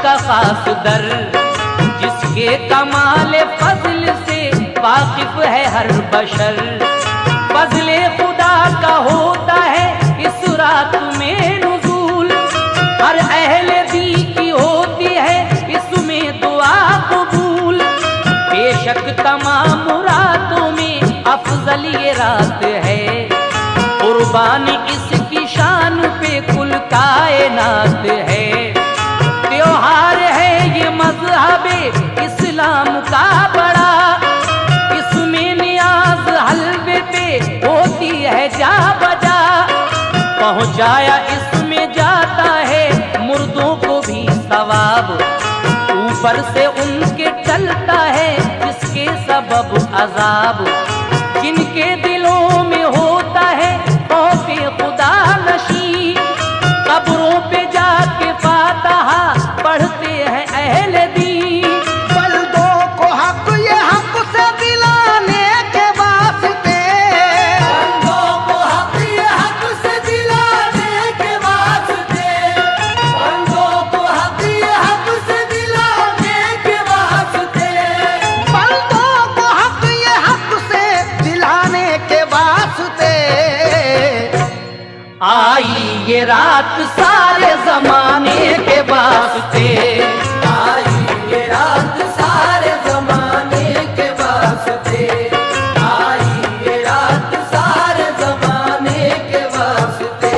का खास दर, जिसके कमाल फजल से वाकिफ है हर बशर। फजले खुदा का होता है इस रात में नुज़ूल, हर अहले दी की होती है इसमें दुआ कबूल। बेशक तमाम रातों में अफजल ये रात है, कुर्बानी इसकी शान पे कुल कायनात है। त्योहार है ये मज़हबे इस्लाम का बड़ा, इसमें नियाज हलवे पे होती है जा बजा। पहुँचाया इसमें जाता है मुर्दों को भी सवाब, ऊपर से उनके टलता है जिसके सबब अजाब। जिनके दिलों में होता है खौफे खुदा नशी, कब्रों पे जाके फातिहा पढ़ते हैं अहले दी। बल्दों को हक ये हक से दिलाने के वास्ते, बंदों को हक ये हक से दिलाने के वास्ते, बंदों को हक ये हक से दिलाने के वास्ते, बल्दों को हक ये हक से दिलाने के वास्ते। आई ये रात सारे जमाने के वास्ते, आई ये रात सारे जमाने के वास्ते, आई ये रात सारे जमाने के वास्ते।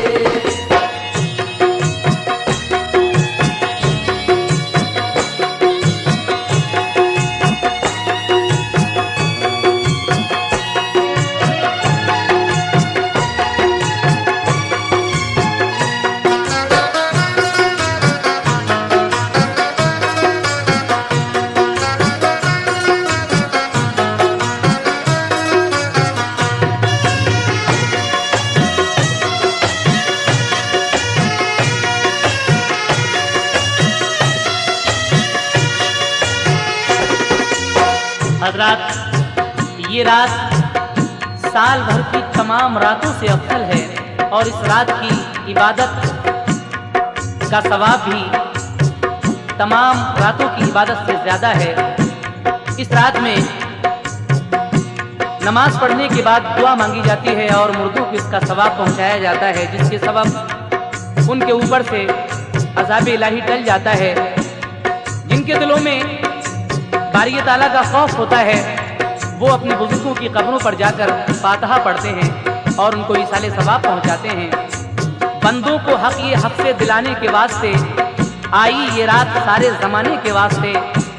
हज़रात, ये रात साल भर की तमाम रातों से अफजल है और इस रात की इबादत का सवाब भी तमाम रातों की इबादत से ज़्यादा है। इस रात में नमाज पढ़ने के बाद दुआ मांगी जाती है और मुर्दों को इसका सवाब पहुंचाया जाता है, जिसके सबब उनके ऊपर से अज़ाब इलाही टल जाता है। जिनके दिलों में बारी ताला का खौफ होता है वो अपने बुजुर्गों की कब्रों पर जाकर फातिहा पढ़ते हैं और उनको इसाले सवाब पहुंचाते हैं। बंदों को हक ये हक से दिलाने के वास्ते आई ये रात सारे ज़माने के वास्ते,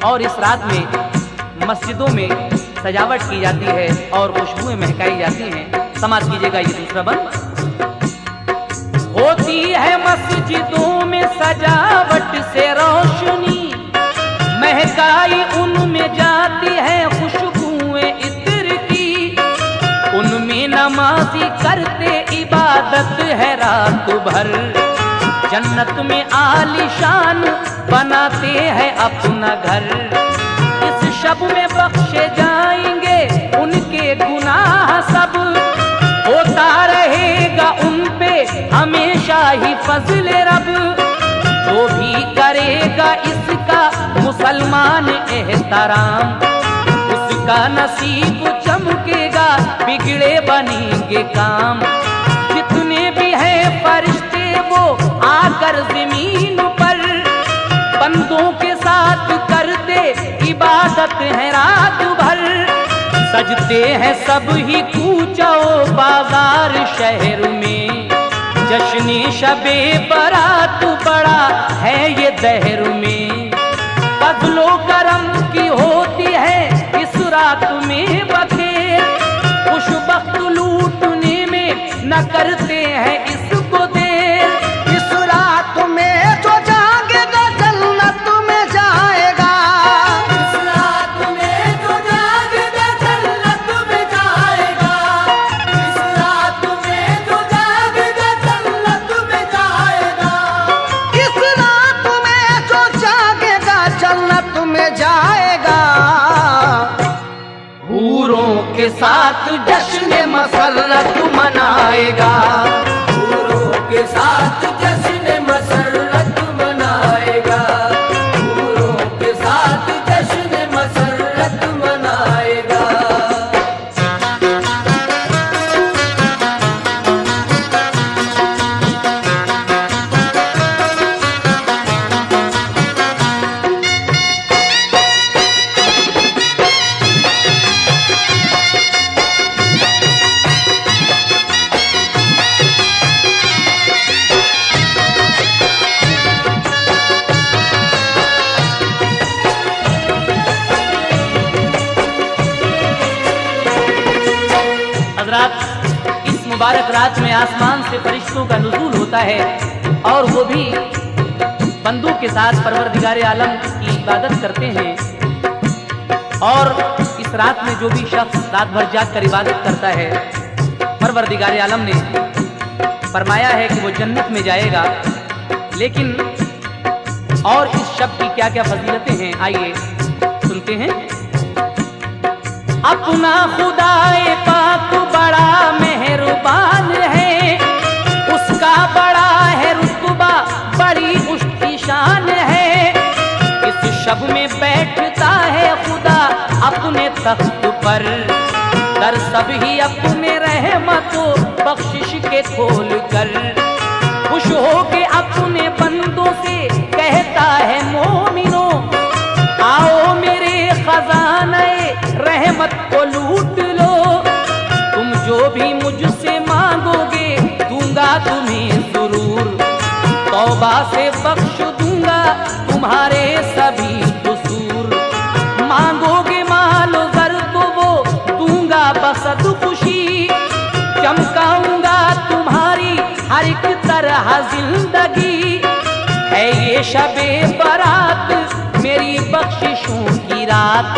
और इस रात में मस्जिदों में सजावट की जाती है और खुशबुएं महकाई जाती हैं। समाज कीजिएगा ये दूसरा बंद। होती है मस्जिदों में सजावट से रोशनी, महकाई उनमें जाती है खुशबुएं इत्र की। उनमें नमाजी करते इबादत है रात भर, जन्नत में आलीशान बनाते हैं अपना घर। इस शब में बख्शे जाएंगे उनके गुनाह सब, होता रहेगा उन पे हमेशा ही फजल रब। जो भी करेगा इसका मुसलमान एहतराम, उसका नसीब चमकेगा बिगड़े बनेंगे काम। जितने भी हैं फरिश्ते वो आकर जमीन पर, बंदों के साथ करते इबादत है रात भर। सजते हैं सब ही कूचो बाजार शहर में, जश्न शबे बरात बड़ा है ये दहर में। फजलो करम की होती है इस रात में बखेर, खुशबख्त लूटने में न करते हैं इसको देर। इस रात में जो जागेगा जन्नत में जाएगा, इस रात में जो जागेगा जन्नत में जाएगा, इस रात में जो जागेगा जन्नत में जाएगा, इस रात में जो जागेगा जन्नत में जाएगा। हूरों के साथ जश्न मसरत मनाएगा, हूरों के साथ जश्न मसरत मनाएगा, मुबारक रात में आसमान से फरिश्तों का नुज़ूल होता है और वो भी बंदों के साथ परवरदिगार आलम की इबादत करते हैं। और इस रात में जो भी शख्स रात भर जाग कर इबादत करता है, परवरदिगार आलम ने फरमाया है कि वो जन्नत में जाएगा। लेकिन और इस शब्द की क्या क्या फजीलतें हैं, आइए सुनते हैं। अपना खुदाए पाक बड़ा मेहरबान है, उसका बड़ा है रुतबा, बड़ी उसकी शान है। इस शब में बैठता है खुदा अपने तख्त पर, दर सब ही अपने रहमतों बख्शिश के खोल कर। खुश हो के अपने बंदों से कहता है मोमिनो, आओ मेरे खजाने रहमत को लूट लो। तुम जो भी मुझसे मांगोगे दूंगा तुम्हें जरूर, तौबा से बख्श दूंगा तुम्हारे सभी कसूर। मांगोगे माल ज़र तो वो दूंगा बसद खुशी, चमकाऊंगा तुम्हारी हर एक तरह जिंदगी। है ये शबे बरात मेरी बख्शिशों की रात,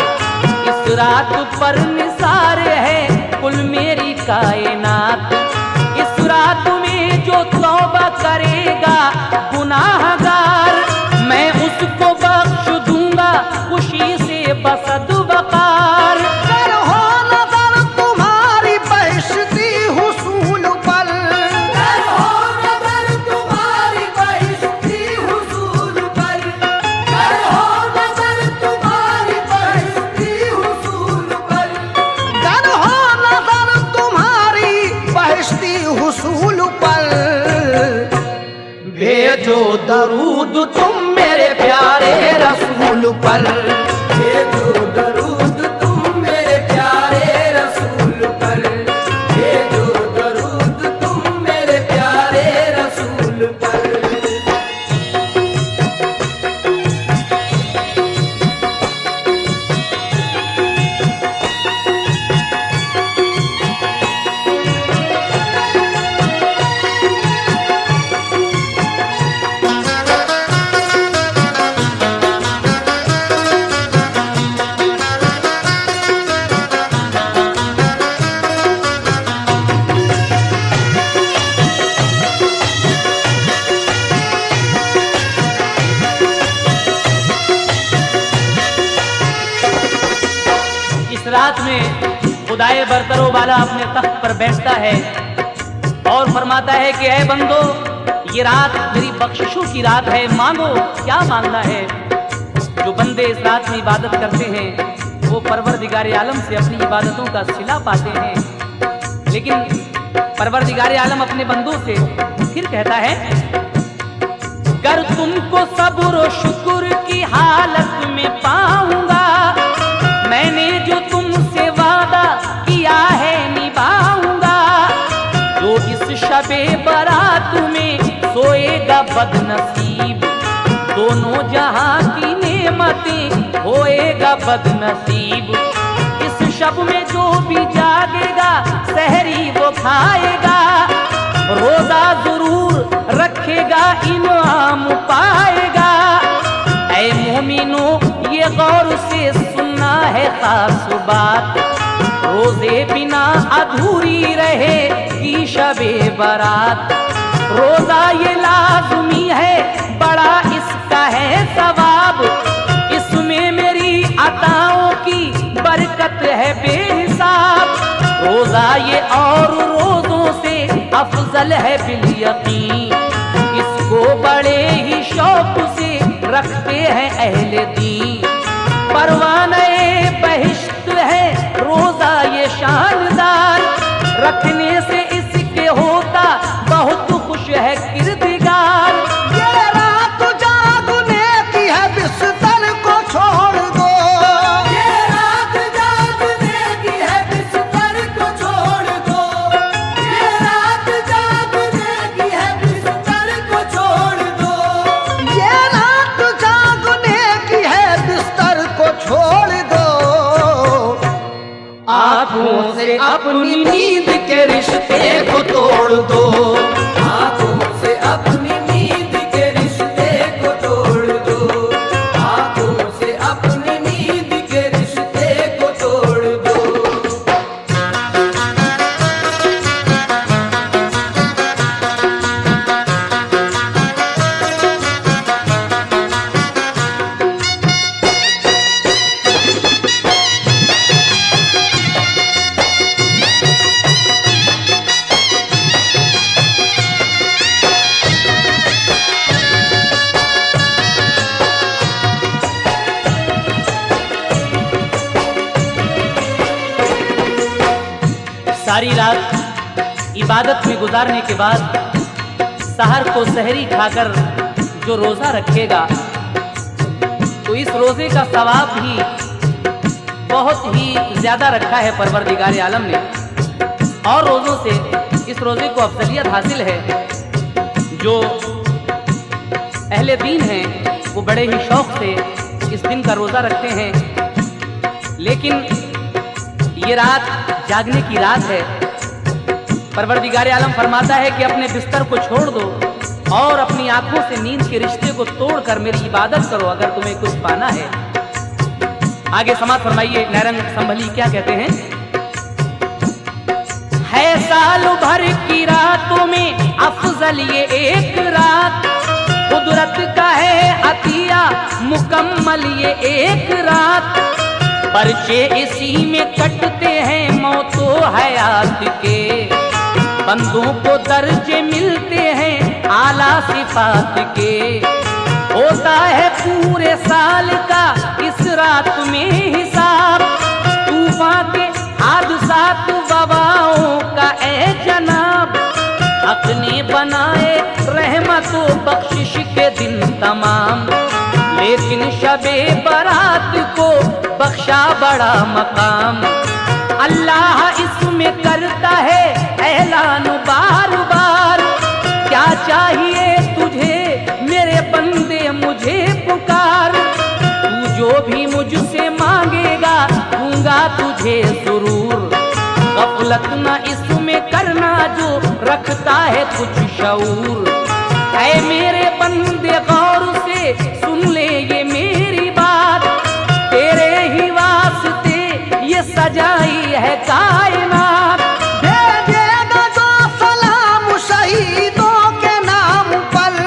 इस रात पर निसार है कुल मेरी कायनात। इस रात में जो तौबा करेगा गुनाहगार, मैं उसको बख्श दूंगा खुशी से बसद वकार। कर हो नजर तुम्हारी बहिश्ती हुसूल पर, कर हो नजर तुम्हारी बहिश्ती हुसूल पर, कर हो नजर तुम्हारी बहिश्ती हुसूल पर। कर हो नजर तुम्हारी बहिश्ती हुसूल पर। भेजो दरूद तुम मेरे प्यारे रसूल पर, भेजो दरूद तुम मेरे प्यारे रसूल पर, भेजो दरूद तुम मेरे प्यारे रसूल पर। रात में खुदाए बरतरो वाला अपने तख्त पर बैठता है और फरमाता है कि ऐ बंदो, ये रात मेरी बख्शिशों की रात है, मांगो क्या मांगना है। जो बंदे इस रात में इबादत करते हैं वो परवरदिगार आलम से अपनी इबादतों का सिला पाते हैं। लेकिन परवरदिगार आलम अपने बंदों से फिर कहता है, कर तुमको सब्र और शुक्र की हालत में पाऊंगा, मैंने जो तुमसे वादा किया है निभाऊंगा। जो इस शबे बारात में सोएगा बदनसीब, दोनों जहां की नेमतें होएगा बदनसीब। इस शब में जो भी जागेगा सहरी वो खाएगा, रोजा जरूर रखेगा इनाम पाएगा। ऐ मोमिनो ये गौर से सुनना है खास बात, रोजे बिना अधूरी रहेगी शबे बारात। रोजा ये लाज़मी है, बड़ा इसका है सवाब, इसमें मेरी अताओं की बरकत है बेहिसाब। रोजा ये और रोजों से अफजल है बिल यकीन, इसको बड़े ही शौक से रखते हैं अहले दीन। परवाने बहिश्त है रोजा ये शानदार, रखने से इसके होता बहुत खुश है किरदगार। ये रात जागने की है बिस्तर को छोड़ दो, ये रात जागने की है बिस्तर को छोड़ दो, ये रात जागने की है बिस्तर को छोड़ दो, ये रात जागने की है बिस्तर को छोड़ दो। आँखों से अपनी नींद के रिश्ते को तोड़ दो। हाथों से अपनी नींद के रिश्ते को तोड़ दो, हाथों से अपनी नींद के रिश्ते को तोड़ दो। सारी रात इबादत में गुजारने के बाद सहर को सहरी खाकर जो रोजा रखेगा तो इस रोजे का सवाब भी बहुत ही ज्यादा रखा है परवरदिगार आलम ने। और रोजों से इस रोजे को अफजलियत हासिल है। जो अहले दीन हैं वो बड़े ही शौक से इस दिन का रोजा रखते हैं, लेकिन ये रात जागने की रात है। परवरदिगार आलम फरमाता है कि अपने बिस्तर को छोड़ दो और अपनी आंखों से नींद के रिश्ते को तोड़कर मेरी इबादत करो अगर तुम्हें कुछ पाना है। आगे समाज फरमाइए नैरंग संभली क्या कहते हैं। है साल भर की रातों में अफजल ये एक रात, कुदरत का है अतिया मुकम्मल ये एक रात। पर्चे इसी में कटते हैं मौतो हयात के, बंदों को दर्जे मिलते हैं आला सिफात के। होता है पूरे साल का इस रात में हिसाब, तूफान के हादसात वबाओं का ए जनाब। हक ने बनाए रहमतो बख्शिश के दिन तमाम, लेकिन शबे बारात को बख्शा बड़ा मकाम। अल्लाह इसमें करता है ऐलान बार बार, क्या चाहिए तुझे मेरे बंदे मुझे पुकार। तू जो भी मुझसे मांगेगा दूंगा तुझे जरूर, गफलत न इसमें करना जो रखता है कुछ शऊर। ऐ मेरे बंदे गौर से सुन ले ये मेरी बात, तेरे ही वास्ते ये सजाई है कायनात। भेजेगा जो सलाम शहीदों के नाम पर,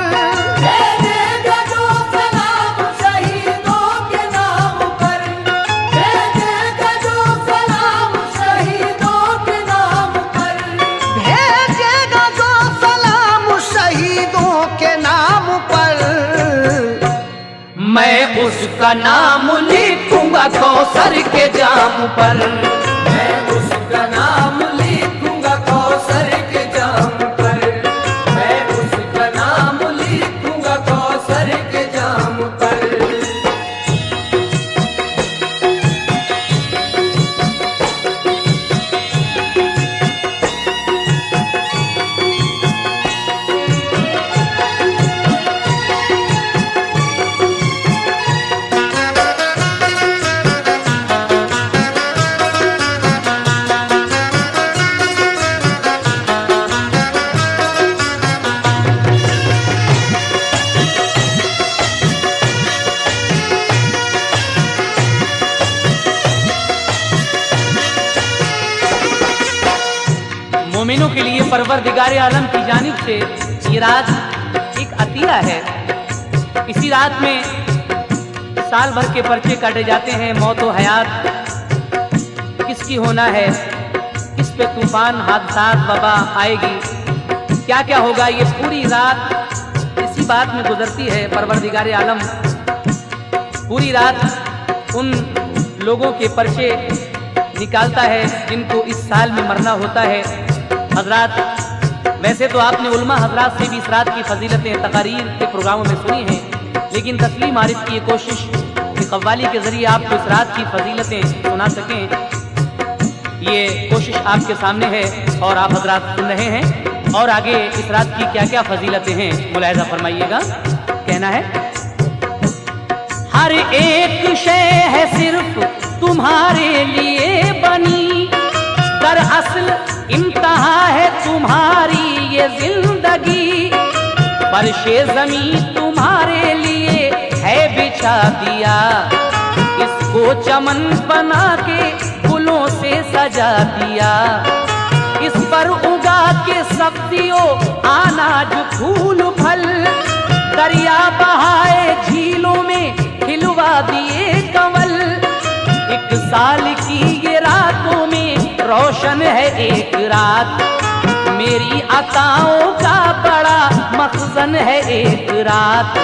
भेजेगा जो सलाम शहीदों के नाम पर, भेजेगा जो सलाम शहीदों के नाम पर, भेजेगा जो सलाम शहीदों के नाम पर। मैं उसका नाम लिखूंगा कौसर के जाम पर। मैं उसका नाम लिखूंगा कौसर के जाम पर, मैं उसका नाम लिखूंगा कौसर के जाम पर। मोमिनों के लिए परवरदिगार आलम की जानिब से ये रात एक अतिया है। इसी रात में साल भर के पर्चे काटे जाते हैं, मौत व हयात किसकी होना है, किस पे तूफान हादसात वबा आएगी, क्या क्या होगा, ये पूरी रात इसी बात में गुजरती है। परवरदिगार आलम पूरी रात उन लोगों के पर्चे निकालता है जिनको इस साल में मरना होता है। हजरात, वैसे तो आपने उलमा हजरात से भी इस रात की फजीलतें तकारीर के प्रोग्रामों में सुनी हैं, लेकिन तस्लीम आरिफ की ये कोशिश कि कव्वाली के जरिए आपको इस रात की फजीलतें सुना सकें, ये कोशिश आपके सामने है और आप हजरात सुन रहे हैं। और आगे इस रात की क्या क्या फजीलतें हैं मुलाहिजा फरमाइएगा। कहना है, हर एक शय है सिर्फ तुम्हारे लिए बनी, दरअसल इंतहा है तुम्हारी ये जिंदगी, फर्शे ज़मीं तुम्हारे लिए है बिछा दिया। इसको चमन बना के फूलों से सजा दिया। इस पर उगा के सब्जियों अनाज फूल फल, दरिया बहाए झीलों में खिलवा दिए कंवल। एक साल की ये रातों में रोशन है एक रात, मेरी अताओं का बड़ा मखज़न है एक रात।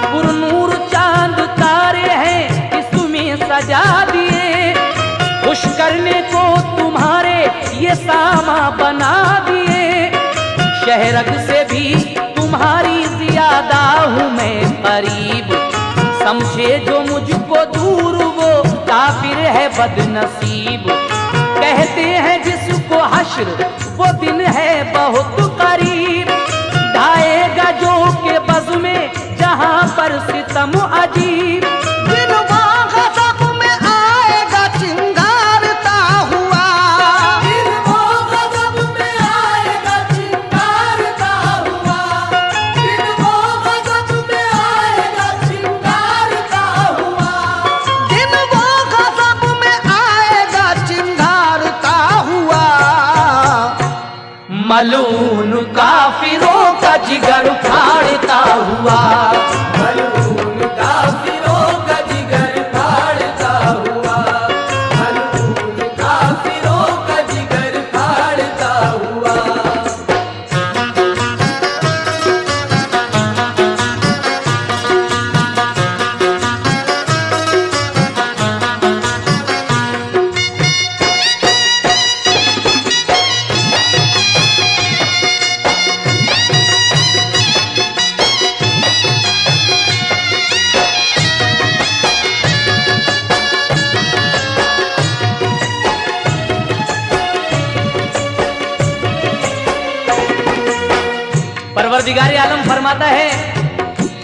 पुरनूर चांद तारे हैं इसमें सजा दिए, खुश करने को तुम्हारे ये सामा बना दिए। शहरग से भी तुम्हारी ज्यादा हूँ मैं करीब, समझे जो मुझको दूर वो काफिर है बदनसीब। कहते हैं जिसको हश्र वो दिन है बहुत करीब, ढाएगा जो के बज़ में जहां पर सितम अजीब। दिन गज़ब में आएगा चिंगारता हुआ, दिन वो गज़ब में आएगा चिंगारता हुआ, दिन वो गज़ब में आएगा चिंगारता हुआ। दिन वो गज़ब में आएगा चिंगारता हुआ। मलून काफिरों का जिगर फाड़ता हुआ, मलून काफिरों का जिगर फाड़ता हुआ, मलून काफिरों का जिगर फाड़ता हुआ। परवरदिगार आलम फरमाता है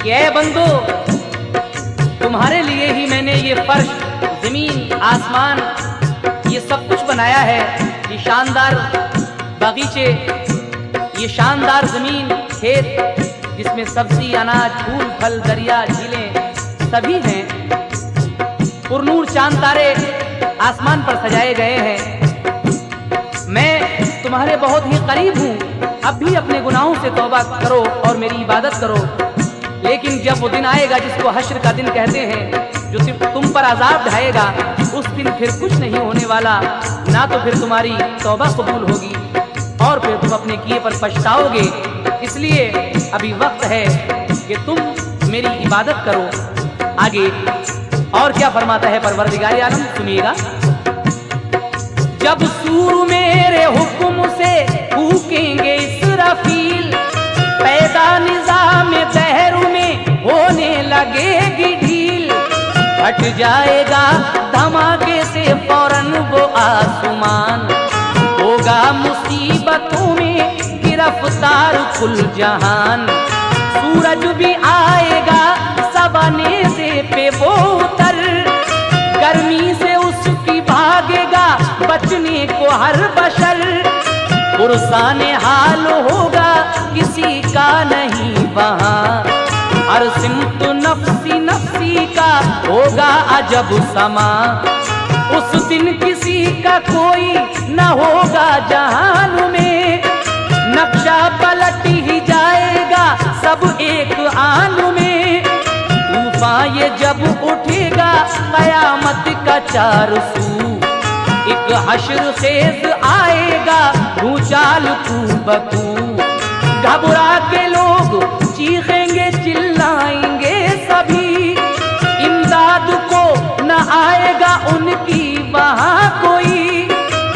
कि ऐ बंदो, तुम्हारे लिए ही मैंने ये फर्श, जमीन, आसमान, ये सब कुछ बनाया है। ये शानदार बगीचे, ये शानदार जमीन, खेत जिसमें सब्जी, अनाज, फूल, फल, दरिया, झीलें सभी हैं। पुरनूर चांद तारे आसमान पर सजाए गए हैं। मैं तुम्हारे बहुत ही करीब हूँ। अब भी अपने गुनाहों से तौबा करो और मेरी इबादत करो। लेकिन जब वो दिन आएगा जिसको हश्र का दिन कहते हैं, जो सिर्फ तुम पर अजाब ढाएगा, उस दिन फिर कुछ नहीं होने वाला। ना तो फिर तुम्हारी तौबा कबूल होगी और फिर तुम अपने किए पर पछताओगे। इसलिए अभी वक्त है कि तुम मेरी इबादत करो। आगे और क्या फरमाता है परवरदिगार आलम, सुनिएगा। जब सूर मेरे हुक्म से फूकेंगे इसराफील, पैदा निजाम दहर में होने लगेगी ढील। हट जाएगा धमाके से फौरन वो आसमान, होगा मुसीबतों में गिरफ्तार कुल जहान। सूरज भी आएगा सवाने से पे वो उतर, गर्मी से उसकी भागेगा बचने को हर बशर। पुरसाने हाल होगा किसी का नहीं वहाँ, हर सिमत नफ्सी नफ्सी का होगा अजब समा। उस दिन किसी का कोई न होगा जहान में, नक्शा पलट ही जाएगा सब एक आन में। तूफान ये जब उठेगा कयामत का चार सू, एक हश्र खेज आएगा भूचाल तू बकू। घबरा के लोग चीखेंगे चिल्लाएंगे सभी, इमदाद को न आएगा उनकी वहाँ कोई।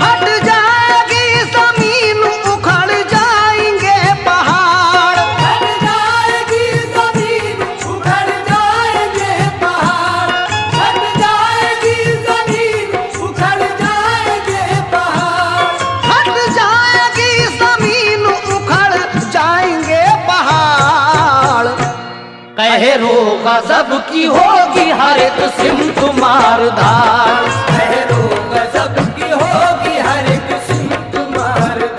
हट जाएगी जमीन उखड़ जाएंगे पहाड़, हट जाएगी जमीन उखड़ जाएंगे पहाड़, हट जाएगी जमीन उखड़ जाएंगे पहाड़, हट जाएगी जमीन उखड़ जाएंगे पहाड़। कहरो गज़ब की होगी हर एक सिमत मारदार, कहरो गज़ब की होगी हर एक सिमत मारदार।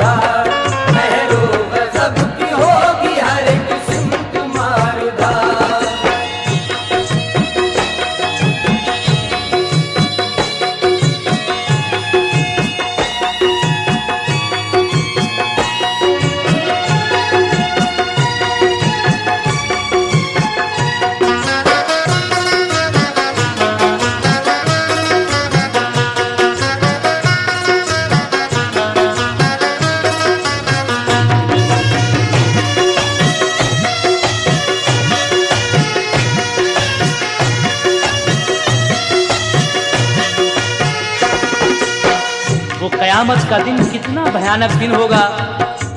कयामत का दिन कितना भयानक दिन होगा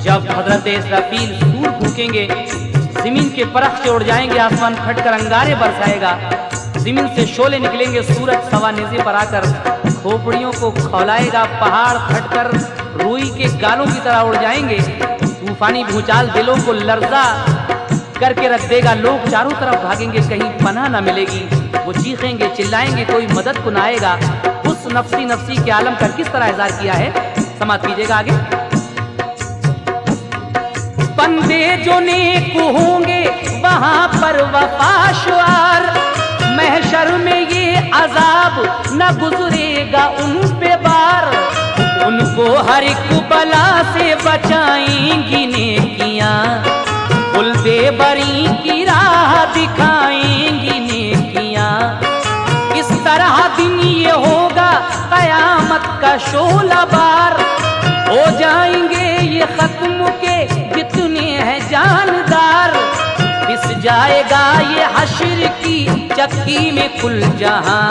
जब हजरत इसराफील सूर फूकेंगे, जमीन के परख से उड़ जाएंगे, आसमान फटकर अंगारे बरसाएगा, जमीन से शोले निकलेंगे, सूरज सवा नेज़े पर आकर खोपड़ियों को खौलाएगा, पहाड़ फटकर रुई के गालों की तरह उड़ जाएंगे, तूफानी भूचाल दिलों को लर्जा करके रख देगा, लोग चारों तरफ भागेंगे, कहीं पनाह न मिलेगी, वो चीखेंगे चिल्लाएंगे, कोई मदद को न आएगा। उस नफ्सी नफ्सी के आलम का किस तरह इज़हार किया है, समाप्त कीजिएगा आगे। बंदे जो नेक होंगे वहां पर वफाशवार, महशर में ये अजाब न गुजरेगा उन पे बार, उनको हर एक बला से बचाएंगी नेकियां, खुल्दे बरी की राह दिखाएंगी नेकियां। इस तरह दिन ये होगा कयामत का शोला बार, हो जाएंगे ये खत्म के जितने हैं जानदार, पिस जाएगा ये हश्र की चक्की में कुल जहां,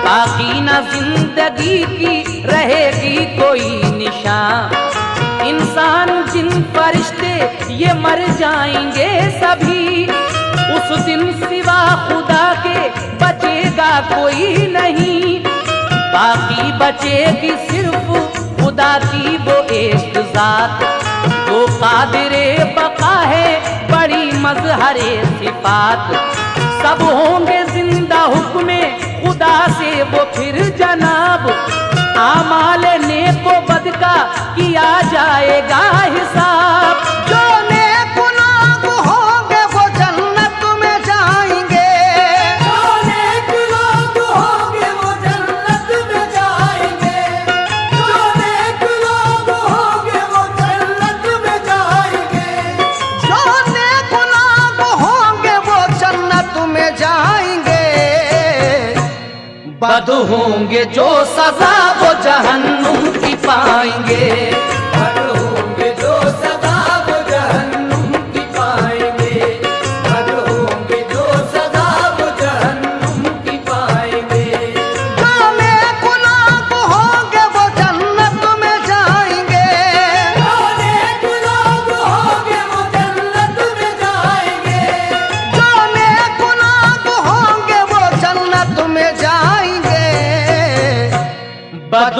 बाकी ना जिंदगी की रहेगी कोई निशान। इंसान जिन फरिश्ते ये मर जाएंगे सभी, उस दिन सिवा खुदा के बचेगा कोई नहीं, बाकी बचेगी सिर्फ खुदा की वो एक जात, वो कादिरे बका है बड़ी मजहरे सिफात। सब होंगे जिंदा हुक्मे खुदा से वो फिर जनाब, आमाल नेको बद का किया जाएगा हिसाब। जो नेक लोग होंगे वो जन्नत में जाएंगे, जो नेक लोग होंगे वो जन्नत में जाएंगे, जो नेक लोग होंगे वो जन्नत में जाएंगे, जो नेक लोग होंगे वो जन्नत में जाएंगे। बद होंगे जो सजा वो जहन्नुम की पाएंगे, बद होंगे जो सदा वो जहन्नुम की पाएंगे, बद होंगे जो सदा वो जहन्नुम की पाएंगे। जो नेक लोग होंगे वो जन्नत में जाएंगे, जो नेक लोग होंगे वो जन्नत में जाएंगे, जो नेक लोग होंगे वो जन्नत में जाएंगे। बद